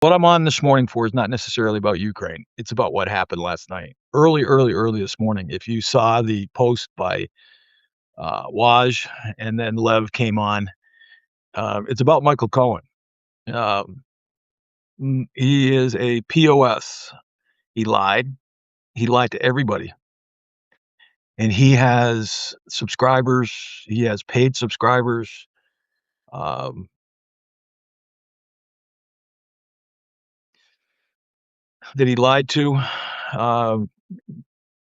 what I'm on this morning for is not necessarily about Ukraine. It's about what happened last night. Early this morning. If you saw the post by Waj and then Lev came on, it's about Michael Cohen. Um, he is a POS. He lied. He lied to everybody. And he has subscribers. He has paid subscribers. Um, that he lied to. Um,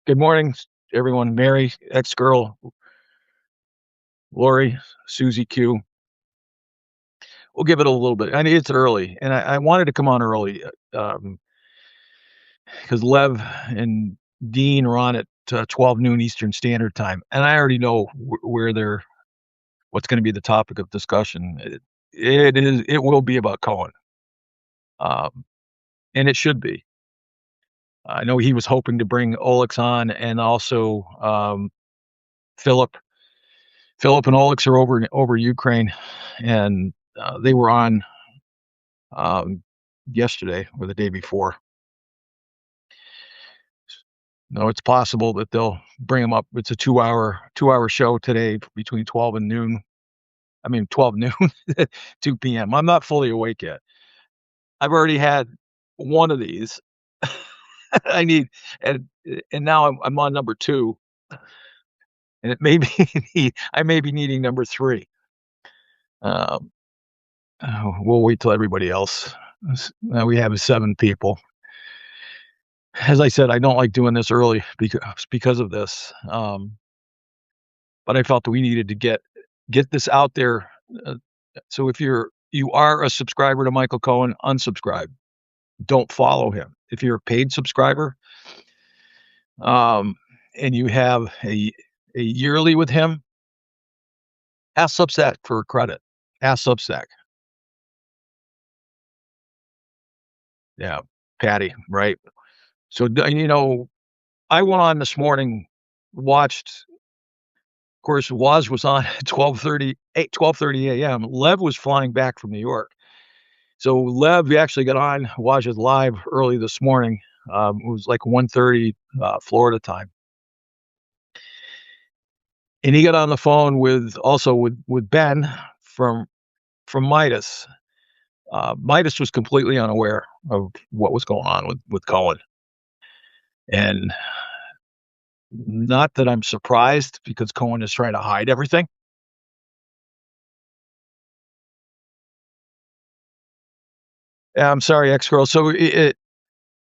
Good morning, everyone. Mary, ex-girl, Lori, Susie Q. We'll give it a little bit. I mean, it's early, and I wanted to come on early because Lev and Dean are on at 12 noon Eastern Standard Time, and I already know where they're. What's going to be the topic of discussion? It will be about Cohen, um, and it should be. I know he was hoping to bring Olex on, and also Philip. Philip and Olex are over Ukraine, and they were on yesterday or the day before. No, it's possible that they'll bring him up. It's a two hour show today between 12 and noon. I mean 12 noon, 2 p.m. I'm not fully awake yet. I've already had one of these. I need and now I'm on number 2, and it may be I may be needing number 3. Um, we'll wait till everybody else. We have 7 people. As I said, I don't like doing this early because of this. But I felt that we needed to get this out there. So if you are a subscriber to Michael Cohen, unsubscribe. Don't follow him. If you're a paid subscriber, and you have a yearly with him, ask Substack for credit. Ask Substack. Yeah, Patty, right? So I went on this morning, watched. Of course, Waz was on at 12:30 a.m. Lev was flying back from New York. So Lev actually got on Waj's live early this morning. It was like 1:30 Florida time. And he got on the phone with Ben from Midas. Midas was completely unaware of what was going on with Cohen. And not that I'm surprised, because Cohen is trying to hide everything. I'm sorry, ex-girl. So can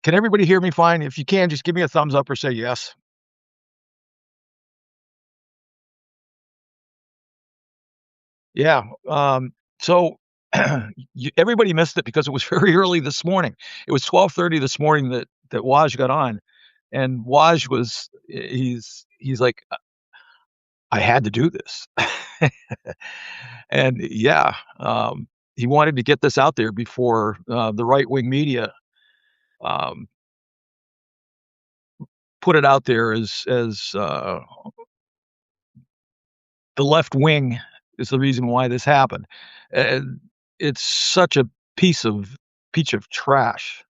everybody hear me fine? If you can, just give me a thumbs up or say yes. Yeah. So everybody missed it because it was very early this morning. It was 12:30 this morning that Waj got on, and Waj he's like, I had to do this. And yeah, he wanted to get this out there before the right-wing media um, put it out there as the left wing is the reason why this happened. And it's such a piece of trash.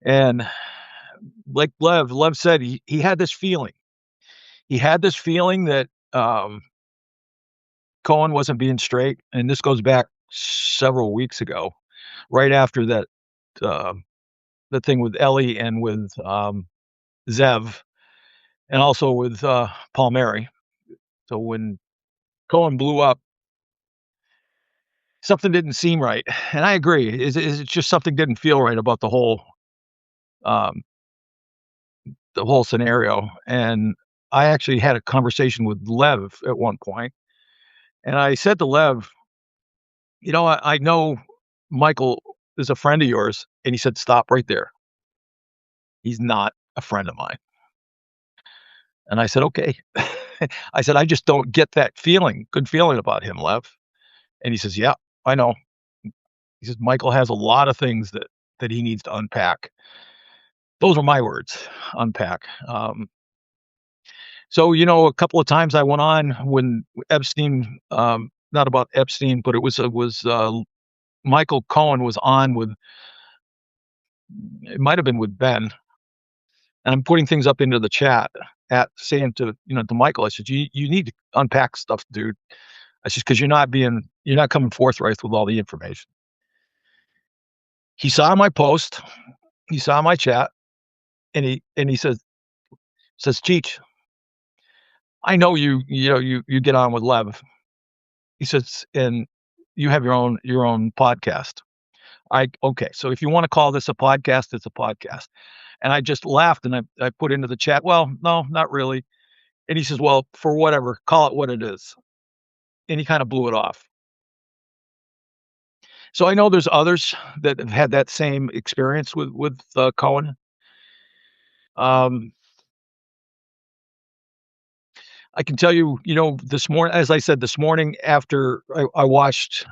And like Lev said, he had this feeling. He had this feeling that Cohen wasn't being straight, and this goes back several weeks ago, right after that the thing with Ellie and with Zev, and also with Palmieri. So when Cohen blew up, something didn't seem right, and I agree. Is it just something didn't feel right about um, the whole scenario? And I actually had a conversation with Lev at one point, and I said to Lev, I know Michael is a friend of yours, and he said, "Stop right there. He's not a friend of mine." And I said, "Okay." I said, "I just don't get that good feeling about him, Lev." And he says, "Yeah, I know." He says, "Michael has a lot of things that he needs to unpack." Those are my words, unpack. So, a couple of times I went on when Epstein, not about Epstein, but it was Michael Cohen was on with it might have been with Ben, and I'm putting things up into the chat at saying to Michael, I said, "You need to unpack stuff, dude." I said, "'Cause you're not coming forthright with all the information." He saw my post, he saw my chat, and he says, "Cheech, I know you get on with Lev." He says, "And you have your own podcast." Okay, so if you wanna call this a podcast, it's a podcast. And I just laughed and I put into the chat, "Well, no, not really." And he says, "Well, for whatever, call it what it is." And he kinda blew it off. So I know there's others that have had that same experience with Cohen. Um, I can tell you, this morning, as I said, this morning after I watched,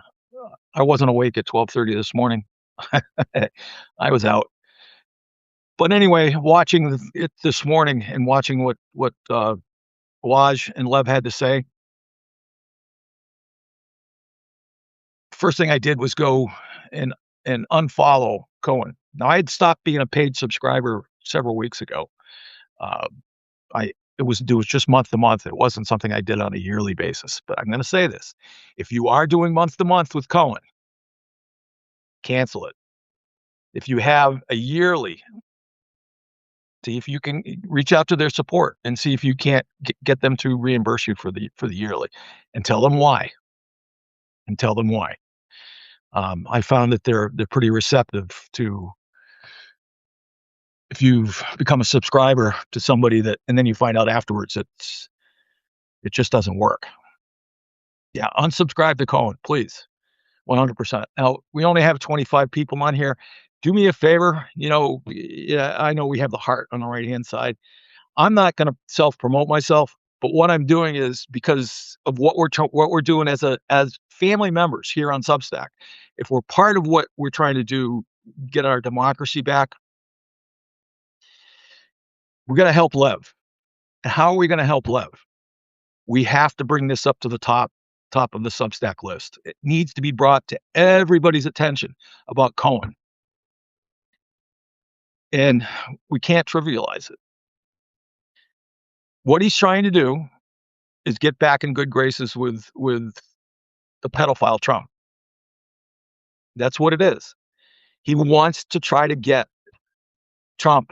I wasn't awake at 12:30 this morning. I was out. But anyway, watching it this morning and watching what Waj and Lev had to say, first thing I did was go and unfollow Cohen. Now, I had stopped being a paid subscriber several weeks ago. Uh, I it was just month to month. It wasn't something I did on a yearly basis. But I'm gonna say this: if you are doing month to month with Cohen, cancel it. If you have a yearly, see if you can reach out to their support and see if you can't get them to reimburse you for the yearly, and tell them why. And tell them why. I found that they're pretty receptive to, if you've become a subscriber to somebody that, and then you find out afterwards it just doesn't work. Yeah, unsubscribe to Cohen, please. 100%. Now, we only have 25 people on here. Do me a favor, yeah, I know we have the heart on the right-hand side. I'm not gonna self-promote myself, but what I'm doing is because of what we're doing as family members here on Substack. If we're part of what we're trying to do, get our democracy back, we're gonna help Lev. And how are we gonna help Lev? We have to bring this up to the top of the Substack list. It needs to be brought to everybody's attention about Cohen, and we can't trivialize it. What he's trying to do is get back in good graces with the pedophile Trump. That's what it is. He wants to try to get Trump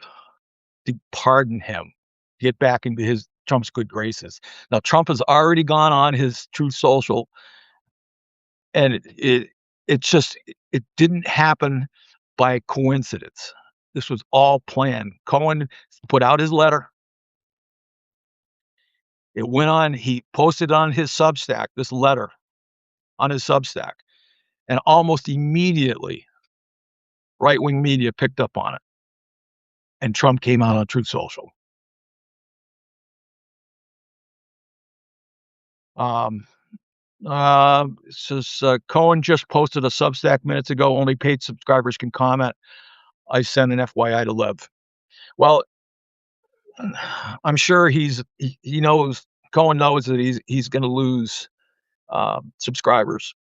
to pardon him, get back into his Trump's good graces. Now, Trump has already gone on his Truth Social, and it just it didn't happen by coincidence. This was all planned. Cohen put out his letter. It went on. He posted on his Substack this letter on his Substack, and almost immediately, right wing media picked up on it, and Trump came out on Truth Social. Um, says Cohen just posted a Substack minutes ago. Only paid subscribers can comment. I sent an FYI to Lev. Well, I'm sure he knows, Cohen knows that he's going to lose subscribers,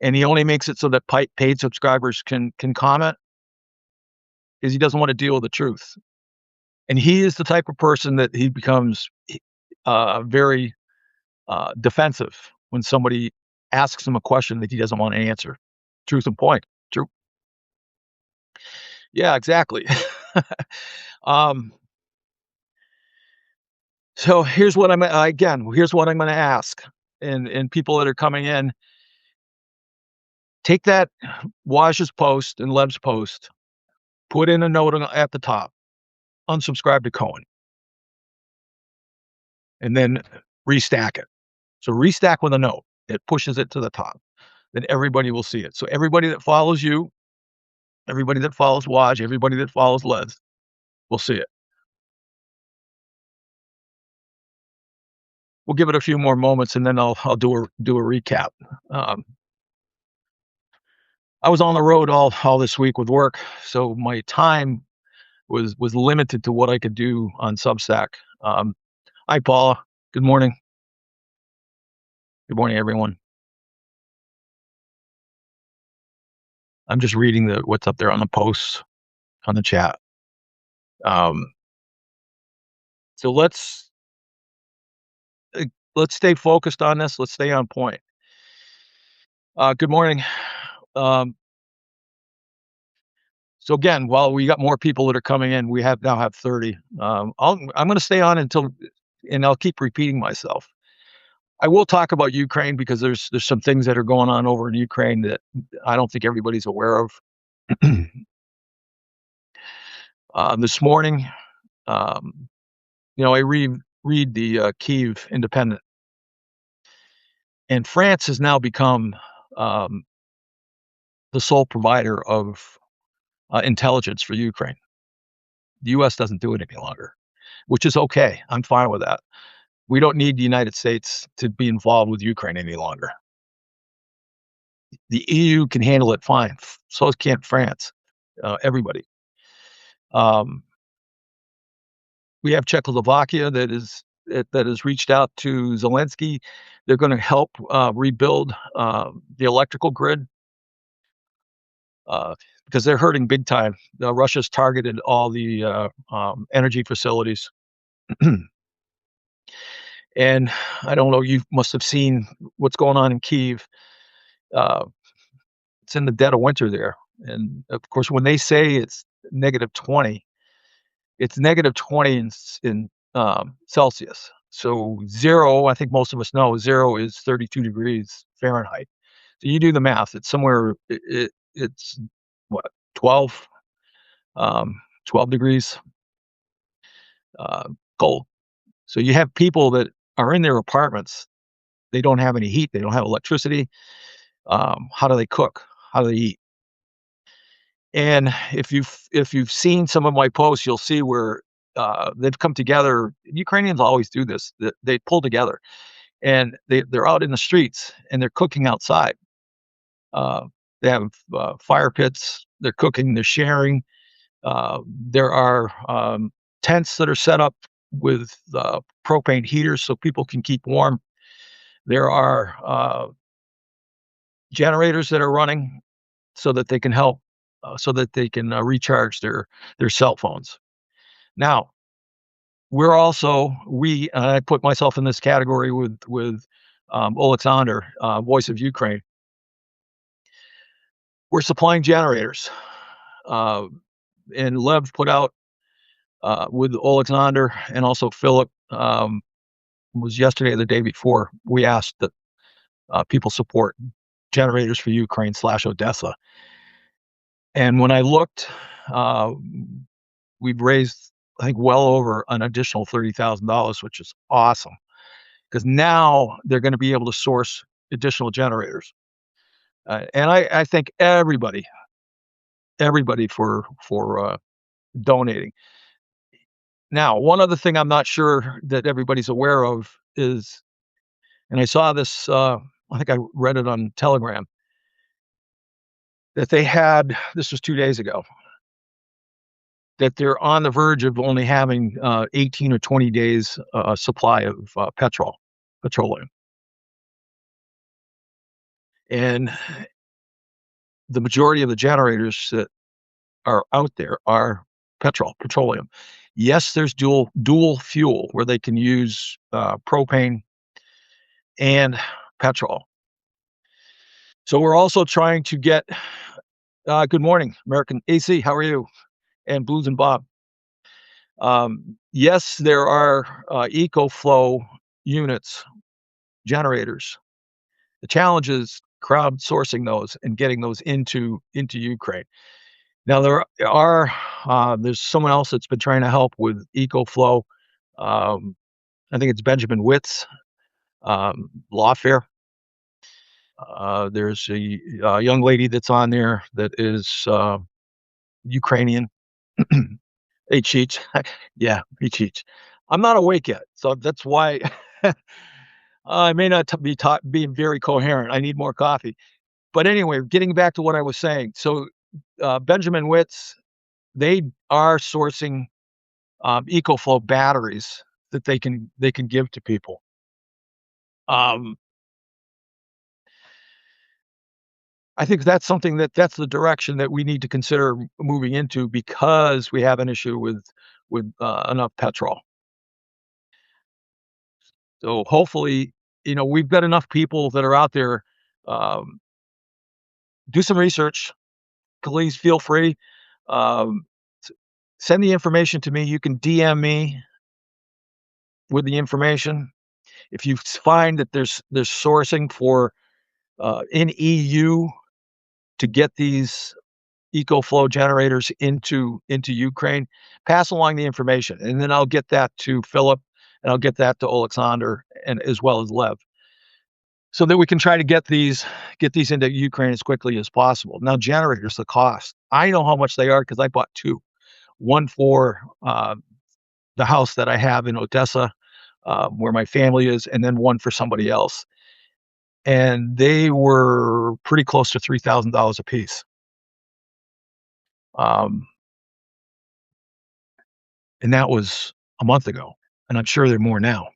and he only makes it so that paid subscribers can comment because he doesn't want to deal with the truth. And he is the type of person that he becomes very defensive when somebody asks him a question that he doesn't want to answer. Truth and point. True. Yeah, exactly. um, so here's what here's what I'm going to ask, and people that are coming in, take that Waj's post and Lev's post, put in a note at the top, unsubscribe to Cohen, and then restack it. So restack with a note. It pushes it to the top. Then everybody will see it. So everybody that follows you, everybody that follows Waj, everybody that follows Les will see it. We'll give it a few more moments, and then I'll do a recap. Um, I was on the road all this week with work, so my time was limited to what I could do on Substack. Hi, Paula. Good morning. Good morning, everyone. I'm just reading what's up there on the posts. on the chat. Um, so uh, let's stay focused on this. Let's stay on point. Good morning. Um, so again, while we got more people that are coming in, we now have 30. I'm going to stay on until, and I'll keep repeating myself. I will talk about Ukraine because there's some things that are going on over in Ukraine that I don't think everybody's aware of. This morning, um, I read the Kyiv Independent, and France has now become um, the sole provider of intelligence for Ukraine. The U.S. doesn't do it any longer, which is okay. I'm fine with that. We don't need the United States to be involved with Ukraine any longer. The EU can handle it fine. So can't France. Everybody. Um, we have Czechoslovakia that has reached out to Zelensky. They're going to help rebuild the electrical grid because they're hurting big time. Russia's targeted all the energy facilities. And I don't know, you must have seen what's going on in Kyiv. Uh, it's in the dead of winter there. And of course, when they say it's -20, it's -20 in Celsius. So zero, I think most of us know, zero is 32 degrees Fahrenheit. So you do the math. It's somewhere, it's what, 12, 12 degrees uh, cold. So you have people that are in their apartments. They don't have any heat. They don't have electricity. How do they cook? How do they eat? And if you've seen some of my posts, you'll see where they've come together. Ukrainians always do this. They pull together, and they're out in the streets and they're cooking outside. Uh, they have fire pits. They're cooking. They're sharing. There are tents that are set up with propane heaters so people can keep warm. There are generators that are running so that they can help, so that they can recharge their cell phones. Now, I put myself in this category with Alexander, Voice of Ukraine. We're supplying generators, uh, and Lev put out with Alexander and also Philip. Was yesterday or the day before. We asked that people support generators for Ukraine/Odessa. And when I looked, uh, we've raised, I think, well over an additional $30,000, which is awesome because now they're going to be able to source additional generators. And I thank everybody for donating. Now, one other thing I'm not sure that everybody's aware of is, and I saw this, I think I read it on Telegram, that this was 2 days ago, that they're on the verge of only having 18 or 20 days supply of petroleum. And the majority of the generators that are out there are petroleum. Yes, there's dual fuel where they can use propane and petrol. So we're also trying to get, good morning, American AC, how are you? And Blues and Bob. Yes, there are EcoFlow units, generators. The challenge is crowdsourcing those and getting those into Ukraine. Now there's someone else that's been trying to help with EcoFlow. I think it's Benjamin Witt's Lawfare. There's a young lady that's on there that is Ukrainian. Hey, Cheech. Yeah, hey, Cheech. I'm not awake yet, so that's why I may not be being very coherent. I need more coffee. But anyway, getting back to what I was saying. So Benjamin Witt's, they are sourcing EcoFlow batteries that they can give to people. Um, I think that's the direction that we need to consider moving into because we have an issue with enough petrol. So hopefully, we've got enough people that are out there. Um, do some research. Please feel free. Um, s- Send the information to me. You can DM me with the information. If you find that there's sourcing for in EU to get these EcoFlow generators into Ukraine, pass along the information, and then I'll get that to Philip, and I'll get that to Alexander, and as well as Lev, so that we can try to get these into Ukraine as quickly as possible. Now, generators, the cost. I know how much they are because I bought two. One for the house that I have in Odessa, where my family is, and then one for somebody else. And they were pretty close to $3,000 a piece. Um, and that was a month ago, and I'm sure they're more now.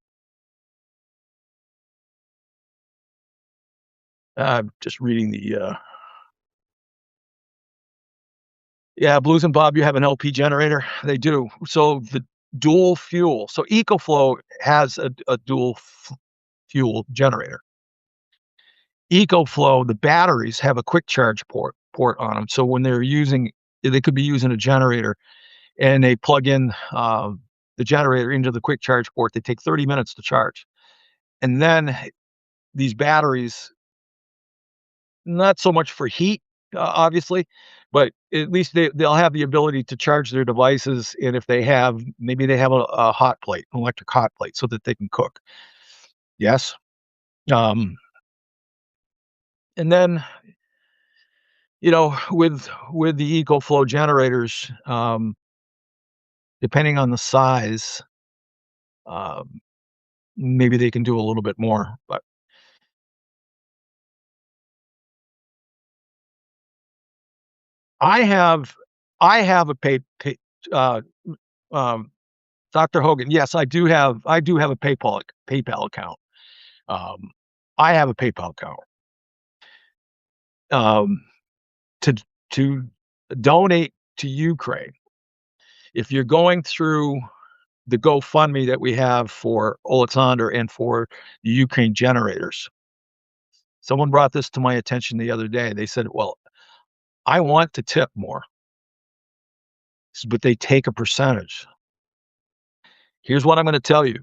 Just reading yeah, Blues and Bob, you have an LP generator? They do. So the dual fuel. So EcoFlow has a dual fuel generator. EcoFlow, the batteries have a quick charge port on them. So when they could be using a generator and they plug in the generator into the quick charge port. They take 30 minutes to charge. And then these batteries, not so much for heat, obviously, but at least they'll have the ability to charge their devices. And if maybe they have a hot plate, an electric hot plate, so that they can cook. Yes. Um, and then, with the EcoFlow generators, depending on the size, um, maybe they can do a little bit more. But I have, I have a uh, um, Dr. Hogan. Yes, I do have a PayPal account. Um, I have a PayPal account. Um, to to donate to Ukraine. If you're going through the GoFundMe that we have for Alexander and for the Ukraine generators, someone brought this to my attention the other day. They said, "Well, I want to tip more, but they take a percentage." Here's what I'm going to tell you: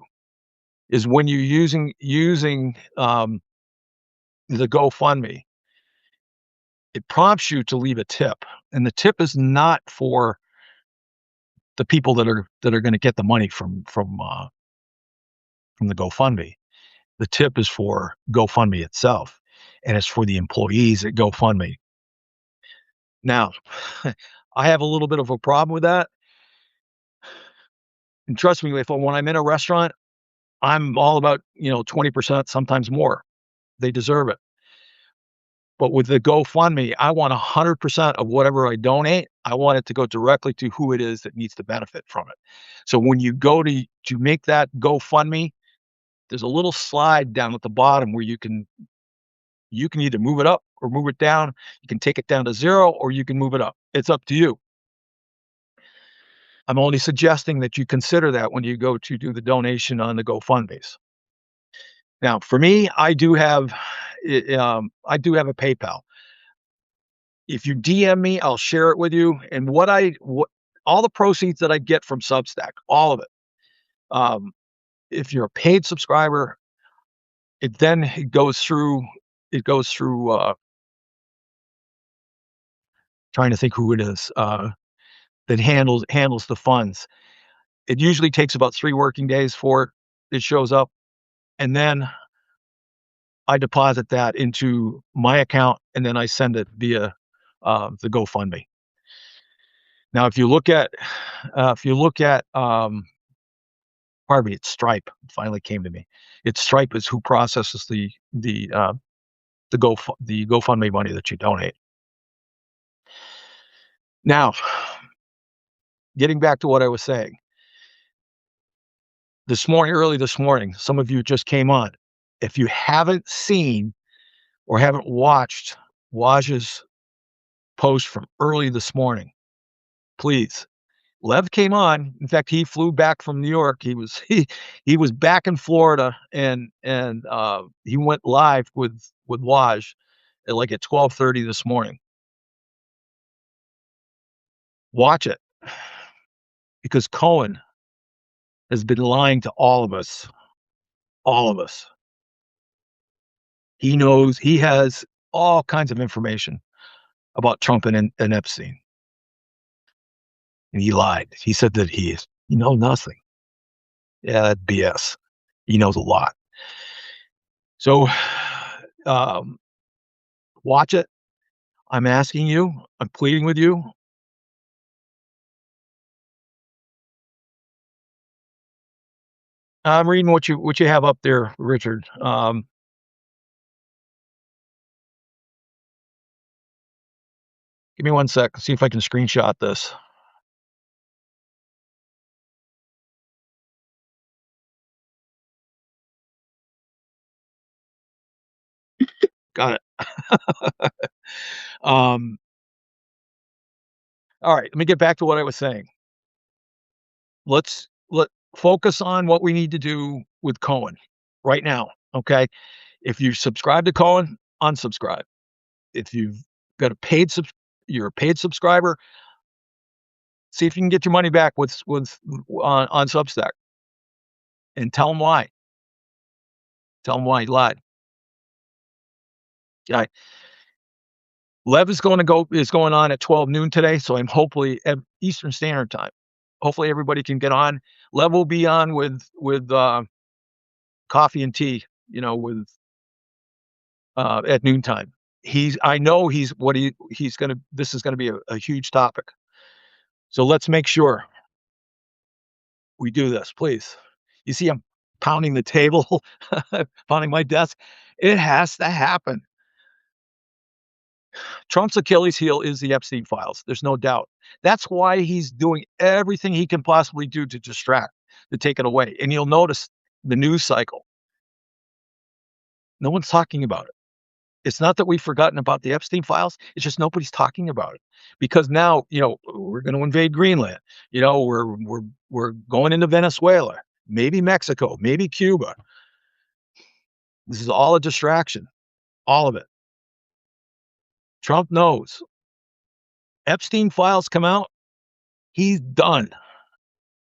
is when you're using the GoFundMe, it prompts you to leave a tip, and the tip is not for the people that are going to get the money from the GoFundMe. The tip is for GoFundMe itself, and it's for the employees at GoFundMe. Now, I have a little bit of a problem with that, and trust me, if when I'm in a restaurant, I'm all about 20%, sometimes more. They deserve it. But with the GoFundMe, I want 100% of whatever I donate. I want it to go directly to who it is that needs to benefit from it. So when you go to make that GoFundMe, there's a little slide down at the bottom where you can either move it up or move it down. You can take it down to 0 or you can move it up. It's up to you. I'm only suggesting that you consider that when you go to do the donation on the GoFundMes. Now, for me, I do have a PayPal. If you DM me, I'll share it with you. And all the proceeds that I get from Substack, all of it. Um, if you're a paid subscriber, it goes through. It goes through. Trying to think who it is that handles the funds. It usually takes about 3 working days for it shows up, and then I deposit that into my account, and then I send it via the GoFundMe. Now, if you look at pardon me, it's Stripe. It finally came to me. It's Stripe is who processes the GoFundMe money that you donate. Now, getting back to what I was saying, early this morning, some of you just came on. If you haven't seen or haven't watched Waj's post from early this morning. Please. Lev came on. In fact, he flew back from New York. He was back in Florida, and he went live with Waj at like at 12:30 this morning. Watch it, because Cohen has been lying to all of us. All of us. He knows, he has all kinds of information about Trump and Epstein. And he lied. He said that you know nothing. Yeah, that's BS. He knows a lot. So, um, watch it. I'm asking you. I'm pleading with you. I'm reading what you have up there, Richard. Give me 1 sec. See if I can screenshot this. Got it. um, all right. Let me get back to what I was saying. Let focus on what we need to do with Cohen right now. Okay. If you subscribe to Cohen, unsubscribe. If you've got a you're a paid subscriber, see if you can get your money back with on Substack, and tell them why. Tell them why he lied. Yeah. Lev is going on at 12 noon today, so I'm hopefully at Eastern Standard Time. Hopefully everybody can get on. Lev will be on with coffee and tea, with at noontime. I know he's gonna this is gonna be a huge topic. So let's make sure we do this, please. You see, I'm pounding the table, pounding my desk. It has to happen. Trump's Achilles heel is the Epstein files. There's no doubt. That's why he's doing everything he can possibly do to distract, to take it away. And you'll notice the news cycle. No one's talking about it. It's not that we've forgotten about the Epstein files. It's just nobody's talking about it, because now, we're going to invade Greenland. We're going into Venezuela, maybe Mexico, maybe Cuba. This is all a distraction, all of it. Trump knows. Epstein files come out, he's done.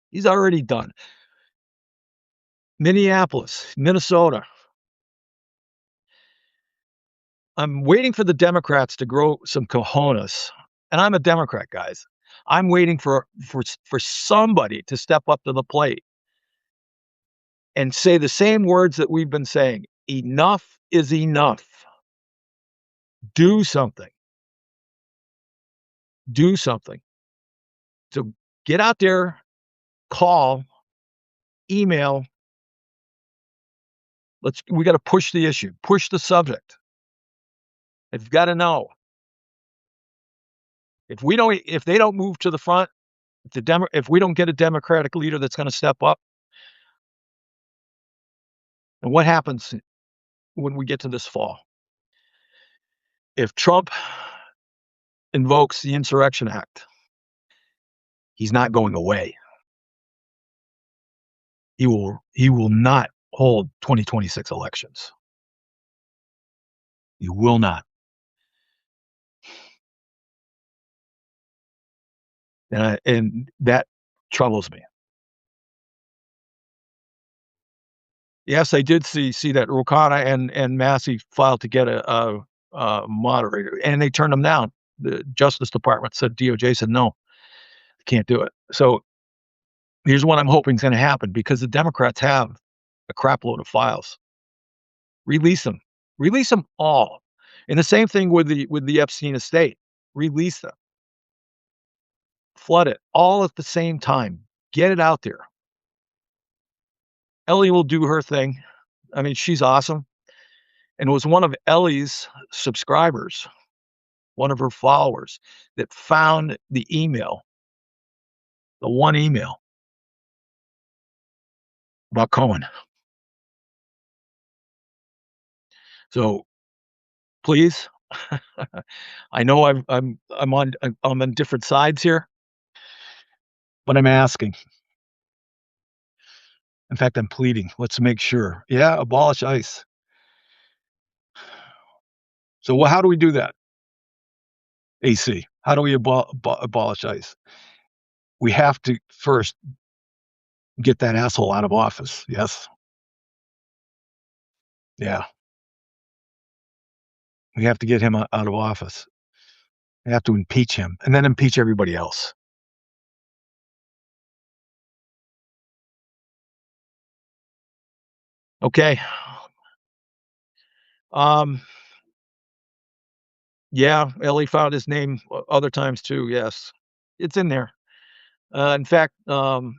He's already done. Minneapolis, Minnesota. I'm waiting for the Democrats to grow some cojones. And I'm a Democrat, guys. I'm waiting for somebody to step up to the plate and say the same words that we've been saying. Enough is enough. Do something. Do something. So get out there, call, email. We got to push the issue, push the subject. They've got to know. If they don't move to the front, if we don't get a Democratic leader that's going to step up, and what happens when we get to this fall? If Trump invokes the Insurrection Act, he's not going away. He will not hold 2026 elections. He will not. And that troubles me. Yes, I did see that Rokana and Massey filed to get a moderator, and they turned them down. The Justice Department said, DOJ said, no, can't do it. So here's what I'm hoping is going to happen, because the Democrats have a crap load of files. Release them. Release them all. And the same thing with the Epstein estate. Release them. Flood it all at the same time. Get it out there. Ellie will do her thing. I mean, she's awesome. And it was one of Ellie's subscribers, one of her followers, that found the email, the one email about Cohen. So please I know I'm on different sides here, but I'm asking. In fact, I'm pleading. Let's make sure. Yeah, abolish ICE. So, how do we do that? AC. How do we abolish ICE? We have to first get that asshole out of office. Yes. Yeah. We have to get him out of office. We have to impeach him and then impeach everybody else. Okay. Um, yeah, Ellie found his name other times too. Yes. It's in there. In fact, Zev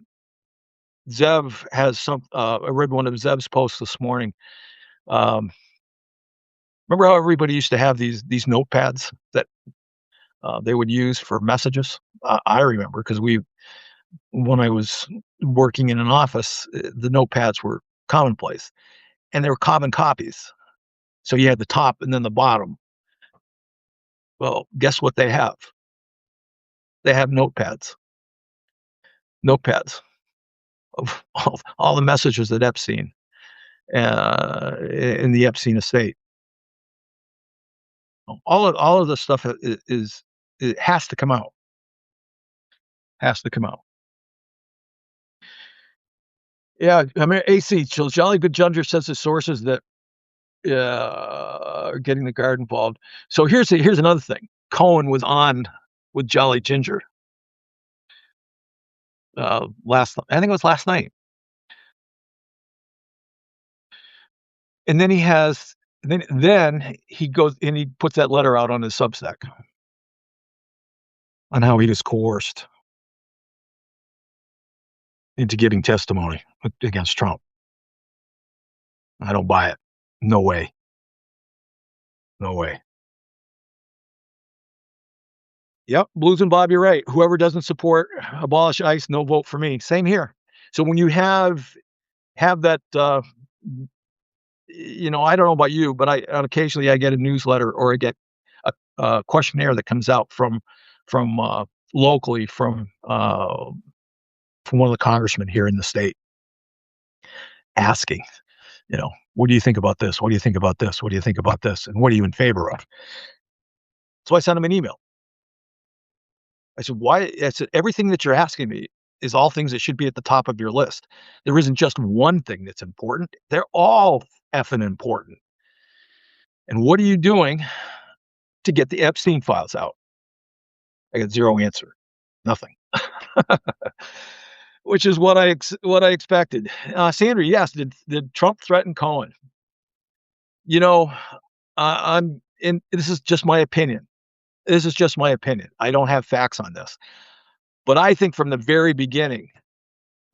has I read one of Zev's posts this morning. Um, remember how everybody used to have these notepads that they would use for messages? I remember because when I was working in an office, the notepads were commonplace, and they were carbon copies. So you had the top and then the bottom. Well, guess what they have? They have notepads of all the messages that Epstein in the Epstein estate. All of the stuff is it has to come out. Has to come out. Yeah, I mean, AC. So Jolly Good Ginger says the sources that are getting the guard involved. So here's another thing. Cohen was on with Jolly Ginger I think it was last night, and then he goes and he puts that letter out on his Substack on how he was coerced into giving testimony against Trump. I don't buy it. No way. No way. Yep, Blues and Bob, you're right. Whoever doesn't support abolish ICE, no vote for me. Same here. So when you have that, I don't know about you, but occasionally I get a newsletter or I get a questionnaire that comes out from locally from one of the congressmen here in the state asking, what do you think about this? What do you think about this? What do you think about this? And what are you in favor of? So I sent him an email. I said, why? I said, everything that you're asking me is all things that should be at the top of your list. There isn't just one thing that's important. They're all effing important. And what are you doing to get the Epstein files out? I got zero answer. Nothing. Which is what I expected. Sandra, yes, did Trump threaten Cohen? You know, this is just my opinion. This is just my opinion. I don't have facts on this. But I think from the very beginning,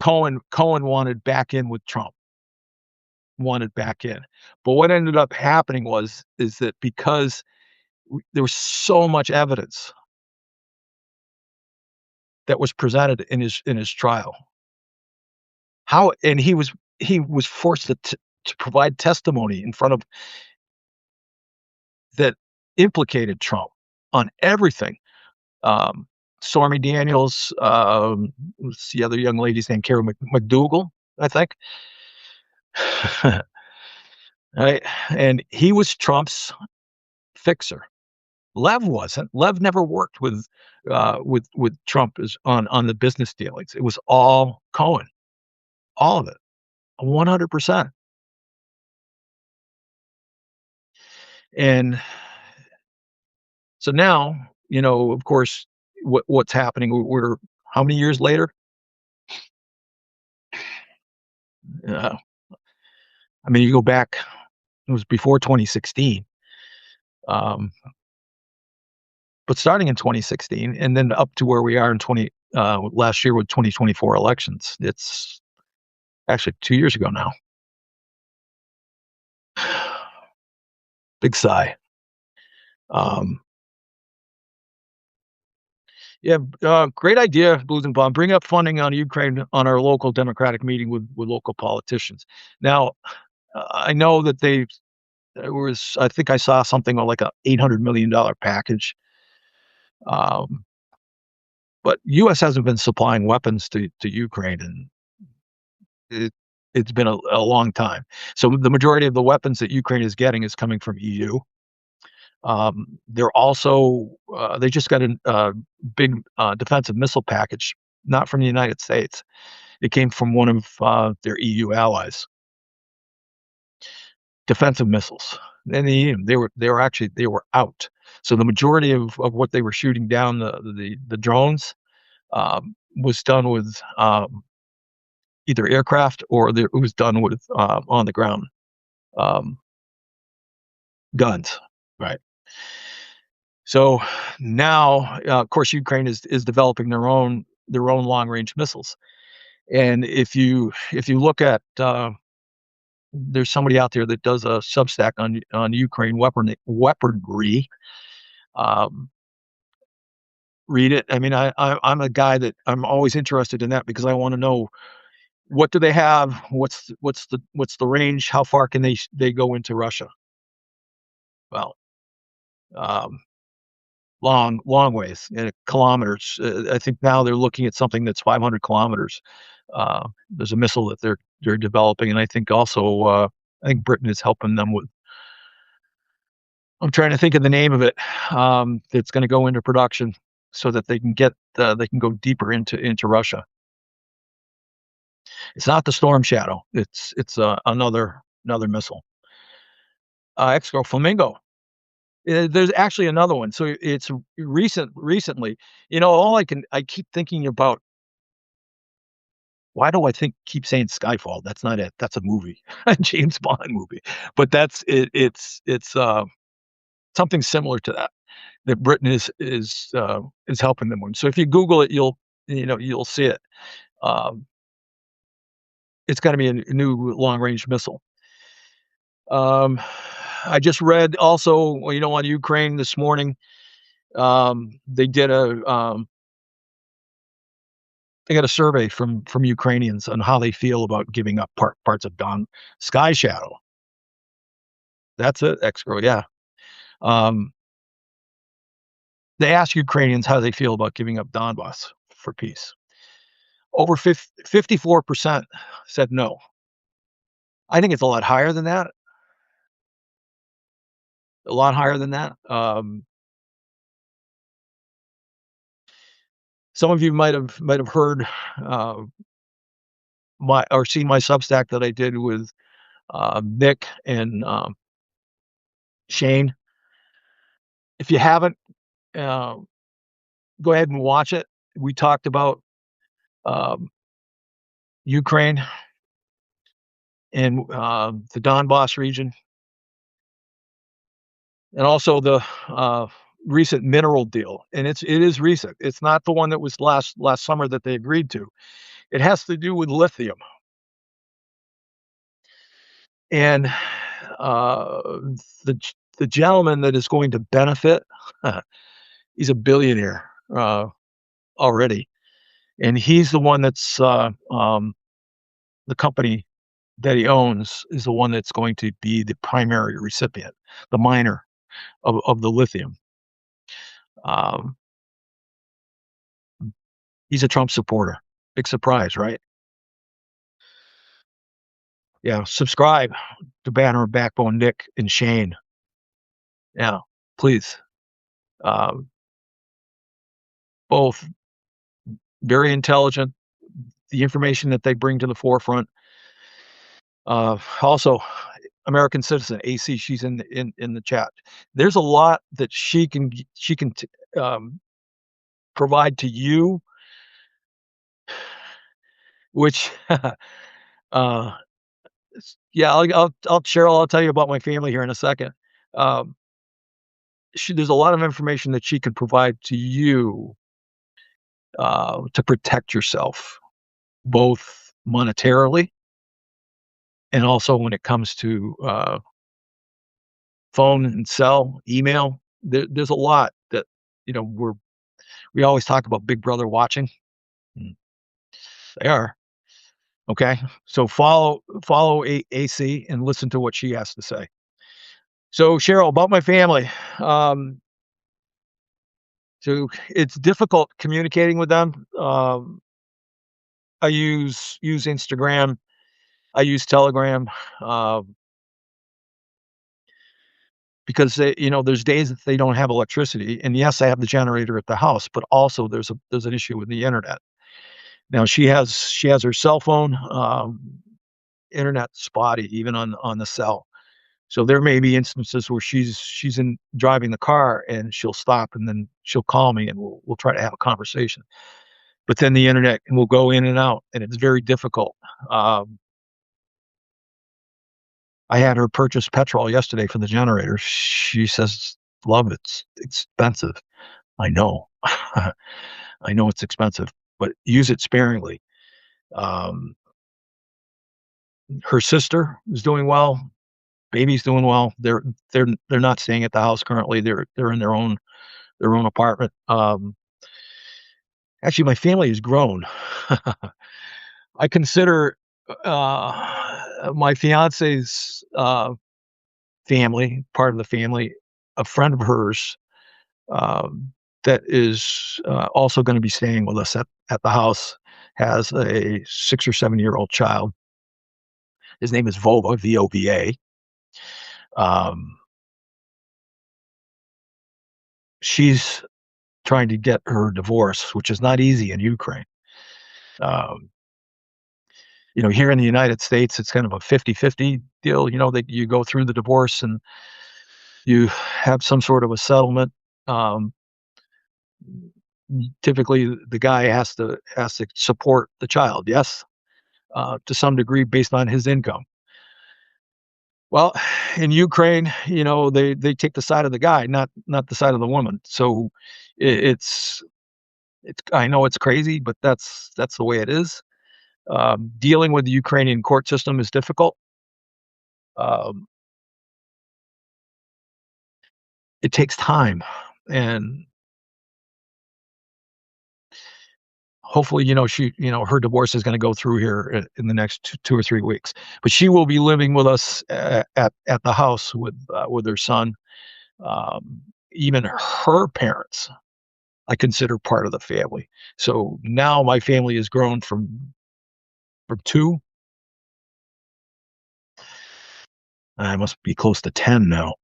Cohen wanted back in with Trump. Wanted back in. But what ended up happening is that because there was so much evidence that was presented in his trial. And he was forced to provide testimony in front of that implicated Trump on everything. Stormy Daniels, what's the other young lady's name? Karen McDougal, I think. Right? And he was Trump's fixer. Lev wasn't. Lev never worked with Trump on the business dealings. It was all Cohen, all of it, 100%. And so now, of course, what's happening? We're how many years later? I mean, you go back. It was before 2016. But starting in 2016 and then up to where we are in last year with 2024 elections, it's actually 2 years ago now. Big sigh. Yeah, great idea, Blues and Bomb. Bring up funding on Ukraine on our local Democratic meeting with local politicians. Now, I know that I think I saw something like a $800 million package. Um, but U.S. hasn't been supplying weapons to Ukraine, and it, it's been a long time. So the majority of the weapons that Ukraine is getting is coming from EU. They just got a big defensive missile package, not from the United States. It came from one of their EU allies. Defensive missiles, and they were out. So the majority of what they were shooting down the drones was done with either aircraft or it was done with on the ground um, guns, right? So now, of course, Ukraine is developing their own long range missiles. And if you look at there's somebody out there that does a Substack on Ukraine weaponry. Um, Read it. I mean, I'm a guy that I'm always interested in that because I want to know what do they have, what's the range, how far can they go into Russia? Well, um, long ways, kilometers. I think now they're looking at something that's 500 kilometers. There's a missile that they're developing, and I think also I think Britain is helping them with. I'm trying to think of the name of it. That's going to go into production so that they can go deeper into Russia. It's not the Storm Shadow. It's another missile. X-Girl Flamingo. There's actually another one. So it's recently. I keep thinking about, why do I keep saying Skyfall? That's not it. That's a movie, a James Bond movie. But that's it. It's something similar to that Britain is helping them with. So if you Google it, you'll see it. Um, it's got to be a new long range missile. Um, I just read also, on Ukraine this morning. They got a survey from Ukrainians on how they feel about giving up parts of Sky Shadow. That's it, X-Girl. Yeah. Um, they asked Ukrainians how they feel about giving up Donbass for peace. Over 54% said no. I think it's a lot higher than that. A lot higher than that. Some of you might have heard or seen my Substack that I did with Nick and Shane. If you haven't, uh, go ahead and watch it. We talked about um, Ukraine and the Donbass region, and also the recent mineral deal. And it is recent. It's not the one that was last summer that they agreed to. It has to do with lithium. And the the gentleman that is going to benefit, he's a billionaire already, and he's the one that's the company that he owns is the one that's going to be the primary recipient, the miner of the lithium. Um, he's a Trump supporter. Big surprise, right? Yeah. Subscribe to Banner and Backbone Nick and Shane. Yeah, please. Um, both very intelligent. The information that they bring to the forefront. Also, American citizen AC. She's in the chat. There's a lot that she can provide to you, which uh, yeah, Cheryl, I'll tell you about my family here in a second. Um, there's a lot of information that she can provide to you to protect yourself, both monetarily and also when it comes to phone and cell, email. There's a lot that we always talk about Big Brother watching. They are. Okay, so follow AC and listen to what she has to say. So, Cheryl, about my family, um, so it's difficult communicating with them. I use Instagram, I use Telegram, um, because there's days that they don't have electricity, and yes, I have the generator at the house, but also there's an issue with the internet. Now she has her cell phone, internet spotty even on the cell. So there may be instances where she's in driving the car and she'll stop and then she'll call me and we'll try to have a conversation. But then the internet will go in and out and it's very difficult. Um, I had her purchase petrol yesterday for the generator. She says, "Love, it's expensive." I know. I know it's expensive, but use it sparingly. Um, Her sister is doing well. Baby's doing well. They're not staying at the house currently. They're in their own apartment. Actually, my family has grown. I consider my fiance's family part of the family. A friend of hers that is also going to be staying with us at the house has a 6 or 7 year old child. His name is Vova, Vova. Um, she's trying to get her divorce, which is not easy in Ukraine. Um, Here in the United States, it's kind of a 50-50 deal, that you go through the divorce and you have some sort of a settlement. Um, Typically, the guy has to support the child, yes, to some degree based on his income. Well, in Ukraine, they take the side of the guy, not the side of the woman. So it's I know it's crazy, but that's the way it is. Dealing with the Ukrainian court system is difficult. Um, it takes time, and hopefully, her divorce is going to go through here in the next 2 or 3 weeks. But she will be living with us at the house with her son. Um, Even her parents, I consider part of the family. So now my family has grown from two. I must be close to 10 now.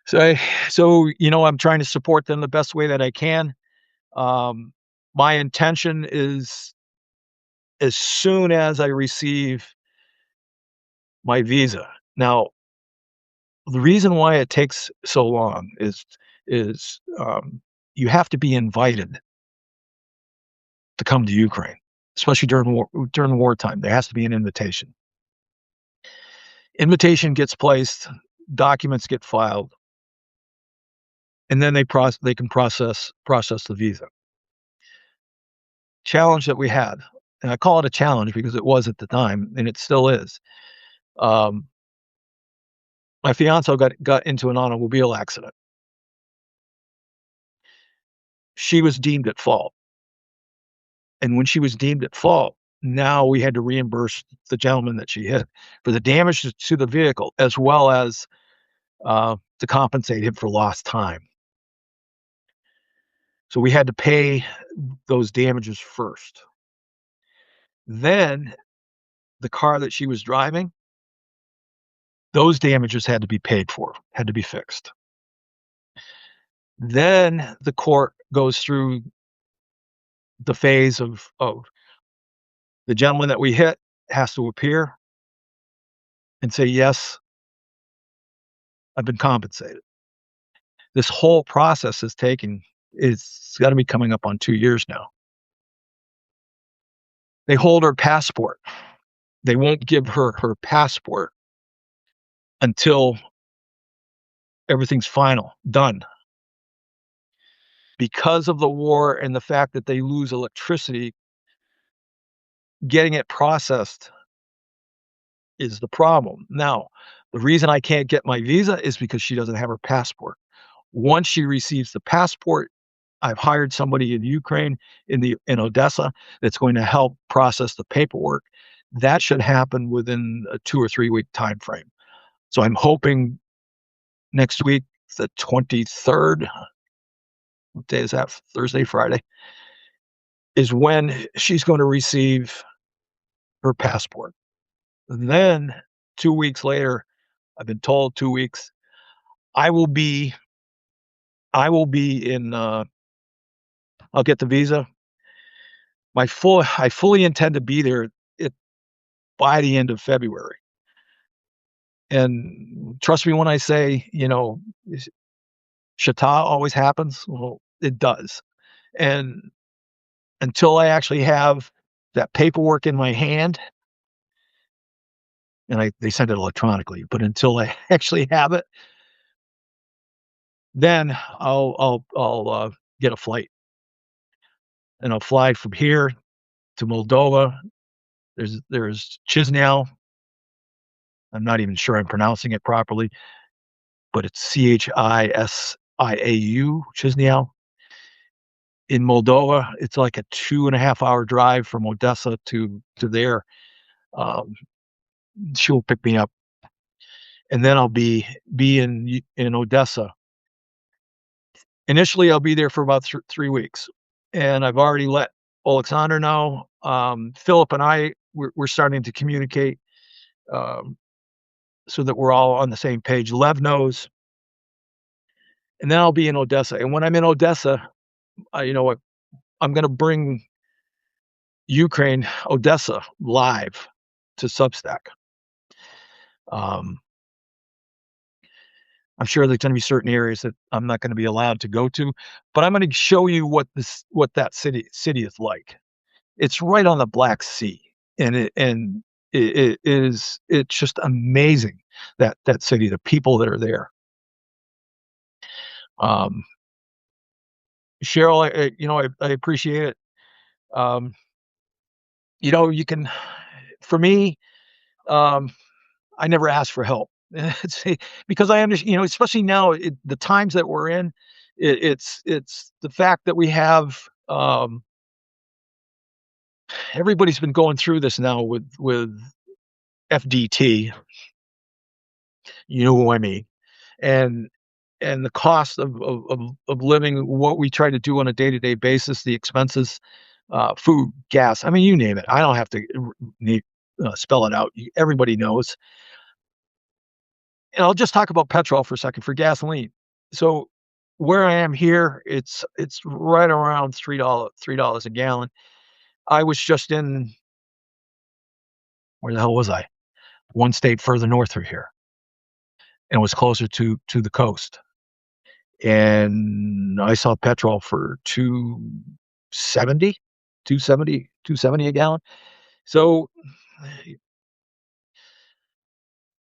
So, I'm trying to support them the best way that I can. Um, my intention is as soon as I receive my visa. Now, the reason why it takes so long is you have to be invited to come to Ukraine, especially during wartime. There has to be an invitation. Invitation gets placed, documents get filed, and then they can process the visa. Challenge that we had, and I call it a challenge because it was at the time, and it still is. Um, my fiance got into an automobile accident. She was deemed at fault, and when she was deemed at fault, now we had to reimburse the gentleman that she hit for the damage to the vehicle, as well as to compensate him for lost time. So we had to pay those damages first. Then the car that she was driving, those damages had to be paid for, had to be fixed. Then the court goes through the phase of the gentleman that we hit has to appear and say, yes, I've been compensated. This whole process is taking, it's got to be coming up on 2 years now. They hold her passport. They won't give her her passport until everything's final, done. Because of the war and the fact that they lose electricity, getting it processed is the problem. Now, the reason I can't get my visa is because she doesn't have her passport. Once she receives the passport, I've hired somebody in Ukraine, in Odessa, that's going to help process the paperwork. That should happen within a 2 or 3 week time frame. So I'm hoping next week, the 23rd, what day is that? Thursday, Friday, is when she's going to receive her passport. Then 2 weeks later, I've been told 2 weeks, I will be I will be in, I'll get the visa. I fully intend to be there it by the end of February. And trust me when I say, Shata always happens. Well, it does. And until I actually have that paperwork in my hand, and they send it electronically, but until I actually have it, then I'll get a flight, and I'll fly from here to Moldova. There's Chisinau. I'm not even sure I'm pronouncing it properly, but it's Chisiau, Chisinau. In Moldova, it's like a 2.5 hour drive from Odessa to there. Um, she'll pick me up, and then I'll be in Odessa. Initially, I'll be there for about 3 weeks, and I've already let Alexander know. Philip and we're starting to communicate, um, so that we're all on the same page. Lev knows, and then I'll be in Odessa. And when I'm in Odessa, you know what? I'm going to bring Ukraine, Odessa, live to Substack. Um, I'm sure there's going to be certain areas that I'm not going to be allowed to go to, but I'm going to show you what that city is like. It's right on the Black Sea, and it's just amazing that city, the people that are there. Um, Cheryl, I appreciate it. Um, you can, for me, um, I never ask for help. It's because I understand, especially now, the times that we're in, it's the fact that we have, everybody's been going through this now with FDT, you know who I mean, and the cost of living, what we try to do on a day-to-day basis, the expenses, food, gas, I mean, you name it. I don't have to spell it out. Everybody knows. And I'll just talk about petrol for a second, for gasoline. So where I am here, it's right around $3 a gallon. I was just in, where the hell was I? One state further north of here, and was closer to the coast. And I saw petrol for 270, 270 a gallon. So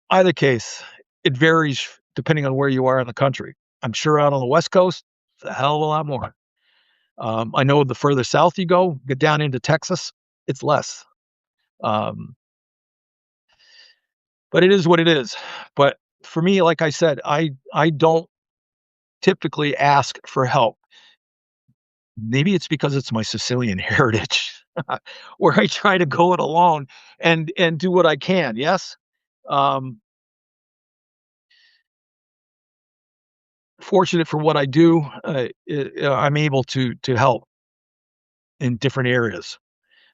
either case, it varies depending on where you are in the country. I'm sure out on the West Coast, it's a hell of a lot more. I know the further south you go, get down into Texas, it's less. Um, but it is what it is. But for me, like I said, I don't typically ask for help. Maybe it's because it's my Sicilian heritage, where I try to go it alone and do what I can. Yes. Um, Fortunate for what I do, I'm able to help in different areas.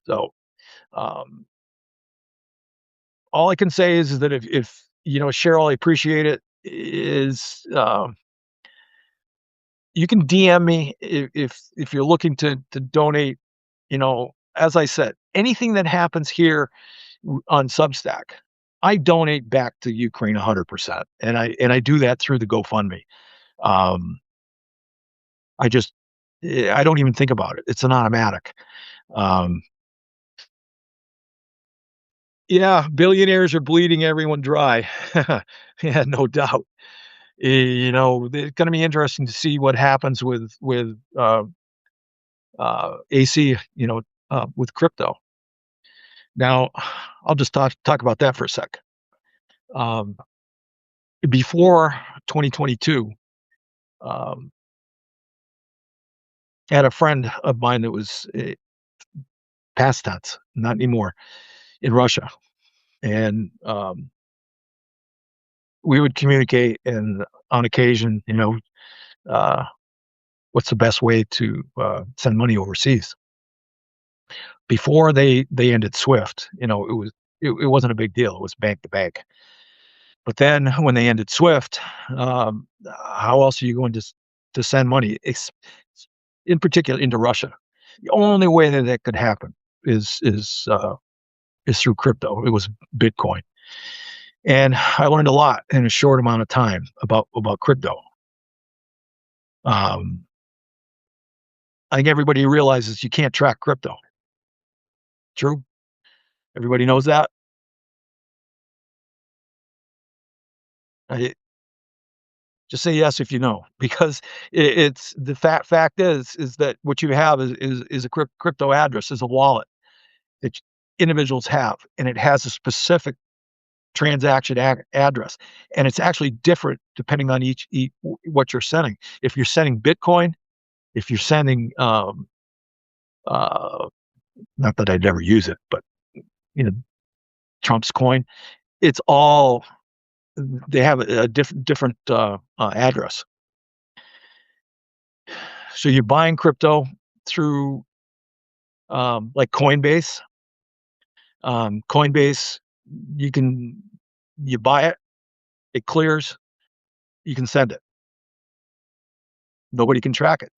So, um, all I can say is that if Cheryl, I appreciate it. Is You can DM me if you're looking to donate. As I said, anything that happens here on Substack, I donate back to Ukraine 100%, and I do that through the GoFundMe. Um, I don't even think about it. It's an automatic. Um, yeah, billionaires are bleeding everyone dry. Yeah, no doubt. It's going to be interesting to see what happens with AC, with crypto. Now, I'll just talk about that for a sec. Um, Before 2022, um, I had a friend of mine that was, past tense, not anymore, in Russia, and we would communicate, and on occasion, uh, what's the best way to send money overseas. Before they ended SWIFT, it wasn't a big deal. It was bank to bank. But then when they ended SWIFT, how else are you going to send money, in particular into Russia? The only way that that could happen is is uh, is through crypto. It was Bitcoin, and I learned a lot in a short amount of time about crypto. Um, I think everybody realizes you can't track crypto. True, everybody knows that. I, just say yes if you know, because it's the fact is that what you have is a crypto address, is a wallet that individuals have, and it has a specific transaction address, and it's actually different depending on each what you're sending. If you're sending Bitcoin, if you're sending uh, not that I'd ever use it, but you know Trump's coin, it's all they have a different address. So you're buying crypto through like Coinbase. Coinbase, you can you buy it, it clears, you can send it. Nobody can track it.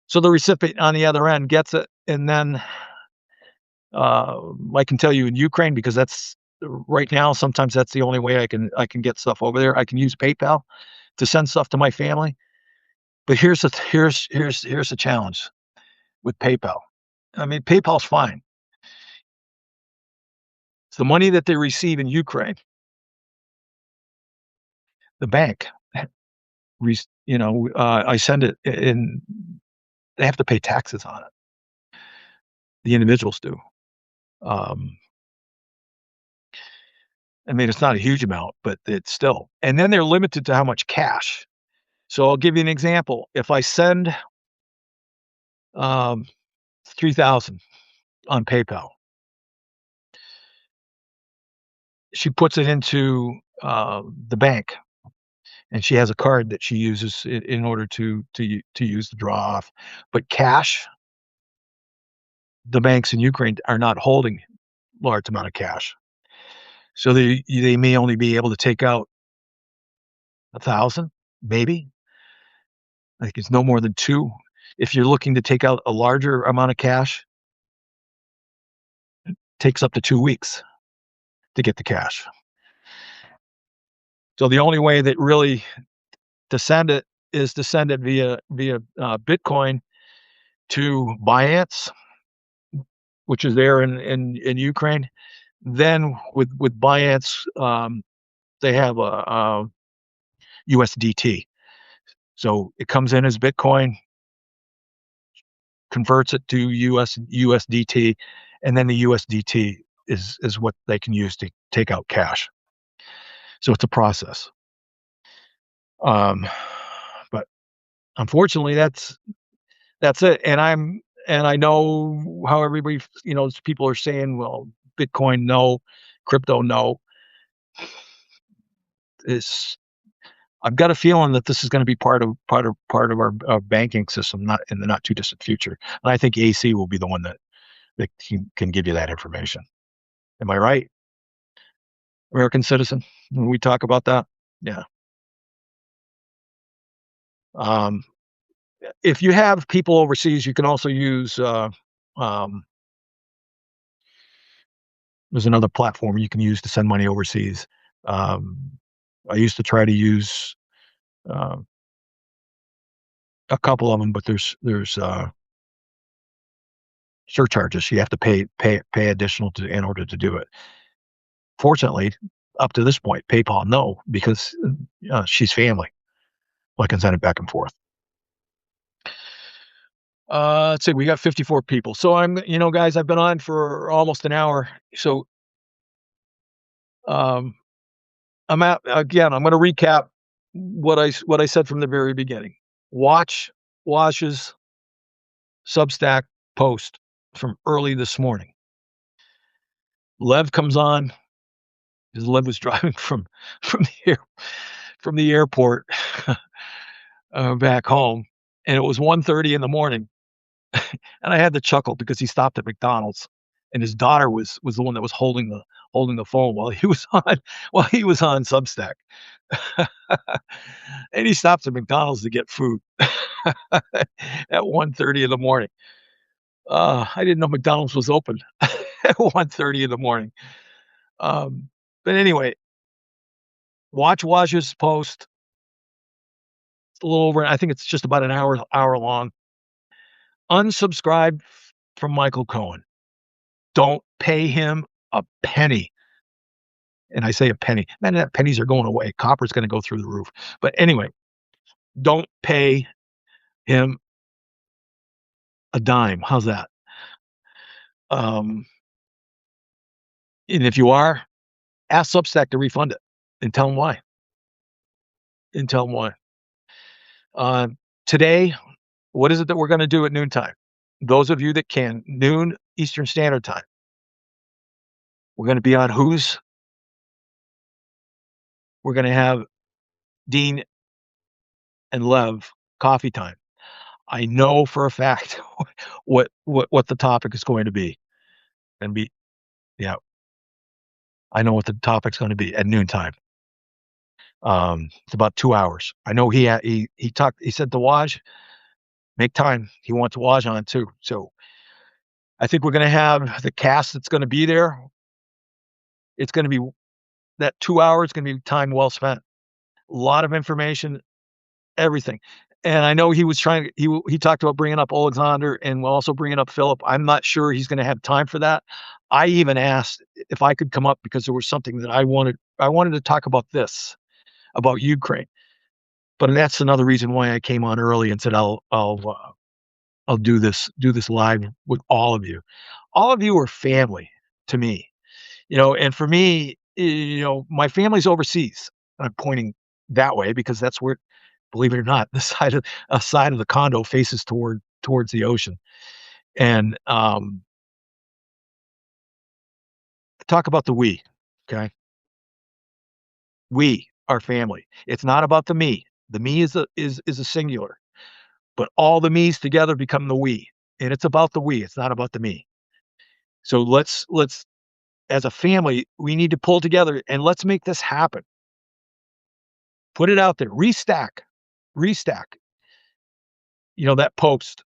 So the recipient on the other end gets it, and then I can tell you in Ukraine, because that's right now. Sometimes that's the only way I can get stuff over there. I can use PayPal to send stuff to my family. But here's the challenge with PayPal. I mean, PayPal's fine. It's the money that they receive in Ukraine. The bank, I send it, and they have to pay taxes on it. The individuals do. Um, I mean, it's not a huge amount, but it's still. And then they're limited to how much cash. So I'll give you an example. If I send um, 3,000 on PayPal, she puts it into the bank, and she has a card that she uses in order to use the draw off. But cash, the banks in Ukraine are not holding large amount of cash, so they may only be able to take out 1,000, maybe. I think it's no more than two. If you're looking to take out a larger amount of cash, it takes up to 2 weeks to get the cash. So the only way that really to send it is to send it via Bitcoin to Binance, which is there in Ukraine. Then with Binance, they have a USDT. So it comes in as Bitcoin, converts it to USDT, and then the USDT is what they can use to take out cash. So it's a process. Um, but unfortunately, that's it. And I know how everybody, people are saying, well, Bitcoin, no, crypto, no. Is I've got a feeling that this is going to be part of our banking system, not in the not too distant future. And I think AC will be the one that can give you that information. Am I right? American citizen. When we talk about that, yeah. Um, if you have people overseas, you can also use. Um, there's another platform you can use to send money overseas. Um, I used to try to use uh, a couple of them, but there's surcharges. You have to pay additional in order to do it. Fortunately, up to this point, PayPal, no, because she's family. I can send it back and forth. Let's see, we got 54 people. So guys, I've been on for almost an hour. So um, I'm going to recap what I said from the very beginning. Watch Wash's Substack post from early this morning. Lev comes on, 'cause Lev was driving from the air from the airport, back home, and it was 1:30 in the morning, and I had to chuckle because he stopped at McDonald's, and his daughter was the one that was holding the phone while he was on Substack. And he stops at McDonald's to get food at 1:30 in the morning. I didn't know McDonald's was open at 1:30 in the morning. Um, but anyway, watch Waj's post. It's a little over, I think it's just about an hour long. Unsubscribe from Michael Cohen. Don't pay him a penny. And I say a penny. Man, that pennies are going away. Copper's gonna go through the roof. But anyway, don't pay him a dime. How's that? Um, and if you are, ask Substack to refund it and tell them why. And tell them why. Uh, Today, what is it that we're gonna do at noontime? Those of you that can, noon Eastern Standard Time. We're gonna be on Who's. We're gonna have Dean and Lev coffee time. I know for a fact what the topic is going to be. And be Yeah, I know what the topic's gonna be at noontime. It's about 2 hours. I know he said to Waj, make time. He wants Waj on too. So I think we're gonna have the cast that's gonna be there. It's gonna be that 2 hours gonna be time well spent. A lot of information, everything. And I know he talked about bringing up Alexander and also bringing up Philip. I'm not sure he's gonna have time for that. I even asked if I could come up because there was something that I wanted to talk about this, about Ukraine. But that's another reason why I came on early and said I'll do this live with all of you. All of you are family to me, and for me, my family's overseas. I'm pointing that way because that's where, believe it or not, the side of the condo faces towards the ocean. And talk about the we, okay? We are family. It's not about the me. The me is a singular, but all the me's together become the we. And it's about the we. It's not about the me. So let's as a family, we need to pull together and let's make this happen. Put it out there. Restack. That post.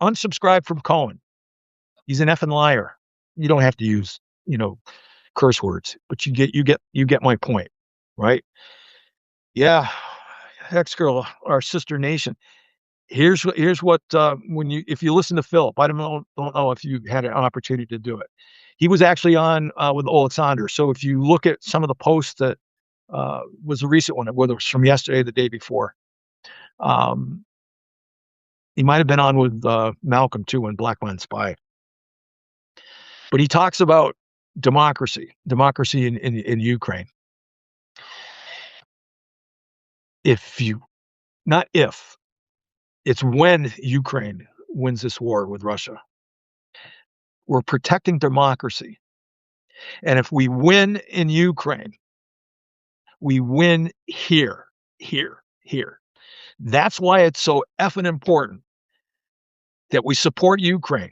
Unsubscribe from Cohen. He's an effing liar. You don't have to use, curse words, but you get my point, right? Yeah. Hex girl, our sister nation. Here's what if you listen to Philip, I don't know if you had an opportunity to do it. He was actually on with Alexander. So if you look at some of the posts that was a recent one, whether it was from yesterday or the day before, he might have been on with Malcolm too in Black Man Spy. But he talks about democracy in Ukraine. Not if, it's when Ukraine wins this war with Russia. We're protecting democracy. And if we win in Ukraine, we win here. That's why it's so effing important that we support Ukraine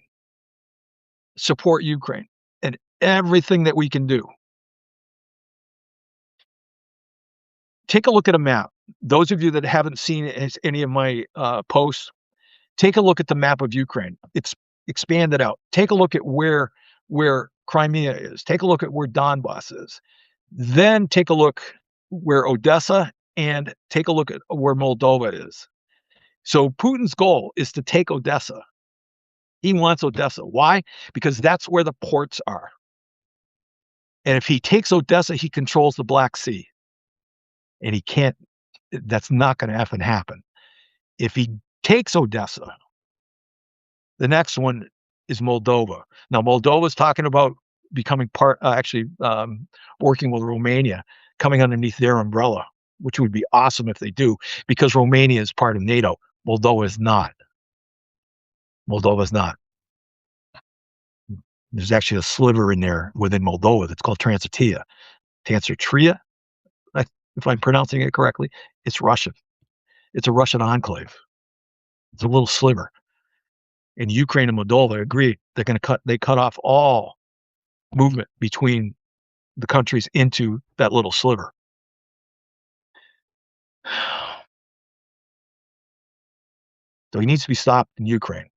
and everything that we can do. Take a look at a map. Those of you that haven't seen any of my posts, take a look at the map of Ukraine. It's expanded out. Take a look at where Crimea is. Take a look at where Donbass is. Then take a look where Odessa, and take a look at where Moldova is. So Putin's goal is to take Odessa. He wants Odessa. Why? Because that's where the ports are. And if he takes Odessa, he controls the Black Sea. And he can't, that's not going to effing happen. If he takes Odessa, the next one is Moldova. Now, Moldova's talking about becoming working with Romania, coming underneath their umbrella, which would be awesome if they do, because Romania is part of NATO. Moldova is not. There's actually a sliver in there within Moldova that's called Transnistria. Tanstria, I if I'm pronouncing it correctly, it's Russian. It's a Russian enclave. It's a little sliver. And Ukraine and Moldova agreed they cut off all movement between the countries into that little sliver. So he needs to be stopped in Ukraine.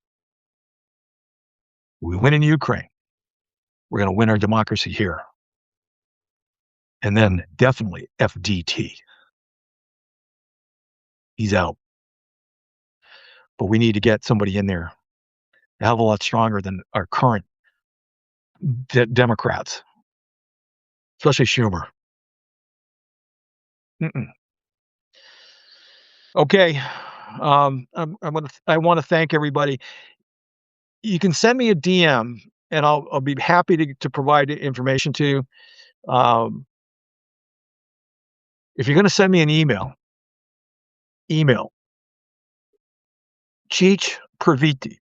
We win in Ukraine, we're gonna win our democracy here. And then definitely FDT. He's out. But we need to get somebody in there a hell of a lot stronger than our current Democrats, especially Schumer. Mm-mm. Okay. I want to thank everybody. You can send me a DM, and I'll be happy to provide information to you. If you're going to send me an email Cheech Previti.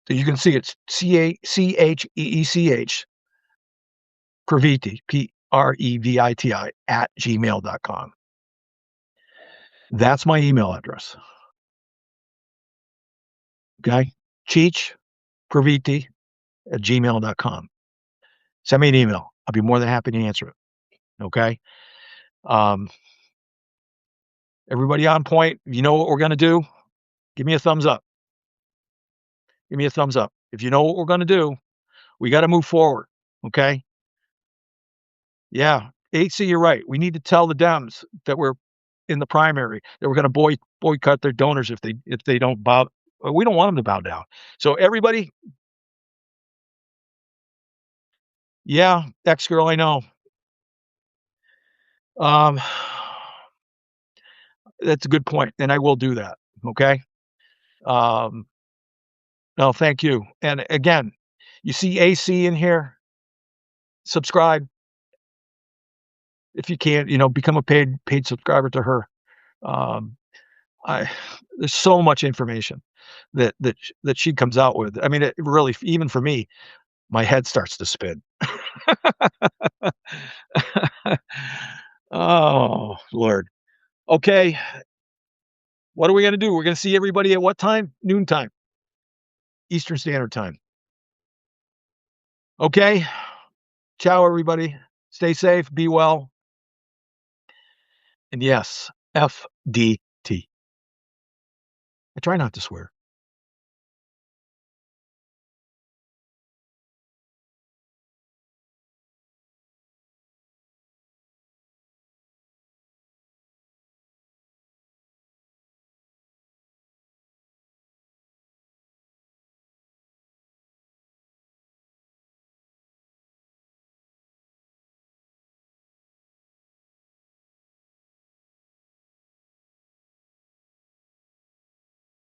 So you can see it's Cheech Previti, Previti @gmail.com. That's my email address. Okay, Cheech Previti @gmail.com. Send me an email. I'll be more than happy to answer it. Okay. Um, Everybody on point. You know what we're going to do? Give me a thumbs up. Give me a thumbs up. If you know what we're going to do, we got to move forward. Okay. Yeah. AC, you're right. We need to tell the Dems that we're in the primary, that we're going to boycott their donors if they don't bow. We don't want them to bow down. So everybody, yeah, ex girl, I know. Um, that's a good point, and I will do that. Okay. Um, no, thank you. And again, you see AC in here. Subscribe if you can. Become a paid subscriber to her. Um, I There's so much information that she comes out with. I mean, it really, even for me, my head starts to spin. Oh, Lord. Okay. What are we going to do? We're going to see everybody at what time? Noontime, Eastern Standard Time. Okay. Ciao, everybody. Stay safe. Be well. And yes, FDT. I try not to swear.